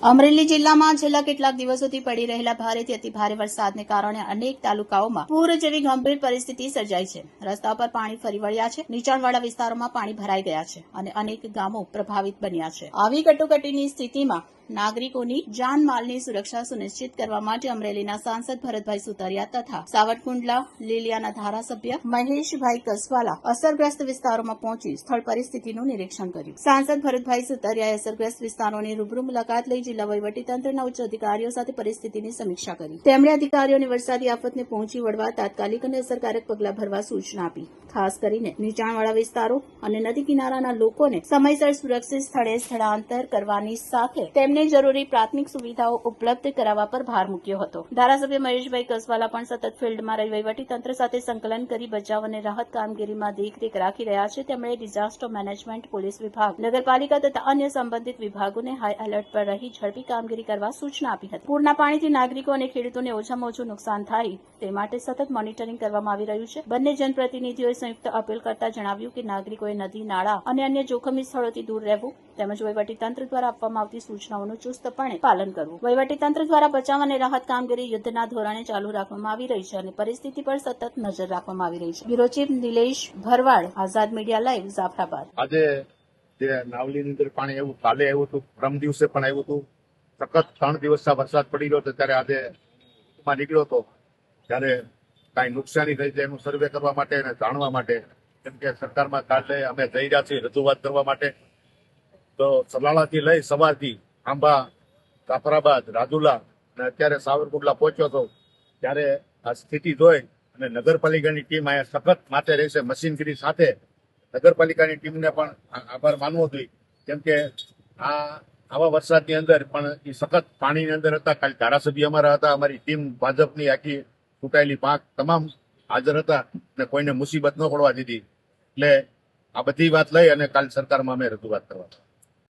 અમરેલી જિલ્લામાં છેલ્લા કેટલાક દિવસોથી પડી રહેલા ભારેથી અતિ ભારે વરસાદને કારણે અનેક તાલુકાઓમાં પૂર જેવી ગંભીર પરિસ્થિતિ સર્જાઈ છે। રસ્તા પર પાણી ફરી વળ્યા છે, નીચાણવાળા વિસ્તારોમાં પાણી ભરાઈ ગયા છે અને અનેક ગામો પ્રભાવિત બન્યા છે। આવી કટોકટીની સ્થિતિમાં નાગરિકોની જાનમાલની સુરક્ષા સુનિશ્ચિત કરવા માટે અમરેલીના સાંસદ ભરતભાઈ સુતરિયા તથા સાવરકુંડલા લીલિયાના ધારાસભ્ય મહેશભાઈ કસવાલા અસરગ્રસ્ત વિસ્તારોમાં પહોંચી સ્થળ પરિસ્થિતિનું નિરીક્ષણ કર્યું। સાંસદ ભરતભાઈ સુતરિયાએ અસરગ્રસ્ત વિસ્તારોની રૂબરૂ મુલાકાત લઈ જિલ્લા વહીવટીતંત્રના ઉચ્ચ અધિકારીઓ સાથે પરિસ્થિતિની સમીક્ષા કરી। તેમણે અધિકારીઓને વરસાદી આફતને પહોંચી વળવા તાત્કાલિક અને અસરકારક પગલાં ભરવા સૂચના આપી। ખાસ કરીને નીચાણવાળા વિસ્તારો અને નદી કિનારાના લોકોને સમયસર સુરક્ષિત સ્થળે સ્થળાંતર કરવાની સાથે તેમને જરૂરી પ્રાથમિક સુવિધાઓ ઉપલબ્ધ કરાવવા પર ભાર મૂક્યો હતો। ધારાસભ્ય મહેશભાઈ કસવાલા પણ સતત ફિલ્ડમાં રહી વહીવટીતંત્ર સાથે સંકલન કરી બચાવ અને રાહત કામગીરીમાં દેખરેખ રાખી રહ્યા છે। તેમણે ડિઝાસ્ટર મેનેજમેન્ટ, પોલીસ વિભાગ, નગરપાલિકા તથા અન્ય સંબંધિત વિભાગોને હાઈ એલર્ટ પર રહી ઝડપી કામગીરી કરવા સૂચના આપી હતી। પૂરના પાણીથી નાગરિકો અને ખેડૂતોને ઓછામાં ઓછું નુકસાન થાય તે માટે સતત મોનિટરિંગ કરવામાં આવી રહ્યું છે। બંને જનપ્રતિનિધિઓએ સંયુક્ત અપીલ કરતા જણાવ્યું કે નાગરિકોએ નદી, નાળા અને અન્ય જોખમી સ્થળોથી દૂર રહેવું તેમજ વહીવટીતંત્ર દ્વારા આપવામાં આવતી સૂચનાઓનું ચુસ્તપણે પાલન કરવું। વહીવટીતંત્ર દ્વારા બચાવ અને રાહત કામગીરી યુદ્ધના ધોરણે ચાલુ રાખવામાં આવી રહી છે અને પરિસ્થિતિ પર સતત નજર રાખવામાં આવી રહી છે। બ્યુરો ચીફ નિલેશ ભરવાડ, આઝાદ મીડિયા લાઈવ, જાફરાબાદ। આજે જે નાવલીની અંદર પાણી આવ્યું, કાલે આવ્યું હતું, પરમ દિવસે પણ આવ્યું હતું। સખત 3 દિવસના વરસાદ પડી રહ્યો હતો ત્યારે આજે માં નીકળ્યો હતો ત્યારે કાંઈ નુકસાની થઈ છે એનું સર્વે કરવા માટે અને જાણવા માટે, કેમ કે સરકારમાં કાલે અમે જઈ રહ્યા છીએ રજૂઆત કરવા માટે। તો સલાળાથી લઈ સવારથી આંબા, જાફરાબાદ, રાજુલા અને અત્યારે સાવરકુંડલા પહોંચ્યો હતો ત્યારે આ સ્થિતિ જોઈ અને નગરપાલિકાની ટીમ અહીંયા સખત માથે રહેશે મશીનગીરી સાથે નગરપાલિકાની ટીમને પણ આભાર માનવો જોઈએ, કેમ કે આવા વરસાદની અંદર પણ એ સખત પાણીની અંદર હતા। કાલે ધારાસભ્ય અમારા હતા, અમારી ટીમ ભાજપની આખી ચૂંટાયેલી પાંખ તમામ હાજર હતા અને કોઈને મુસીબત ન પડવા દીધી। એટલે આ બધી વાત લઈ અને કાલ સરકારમાં અમે રજૂઆત કરવા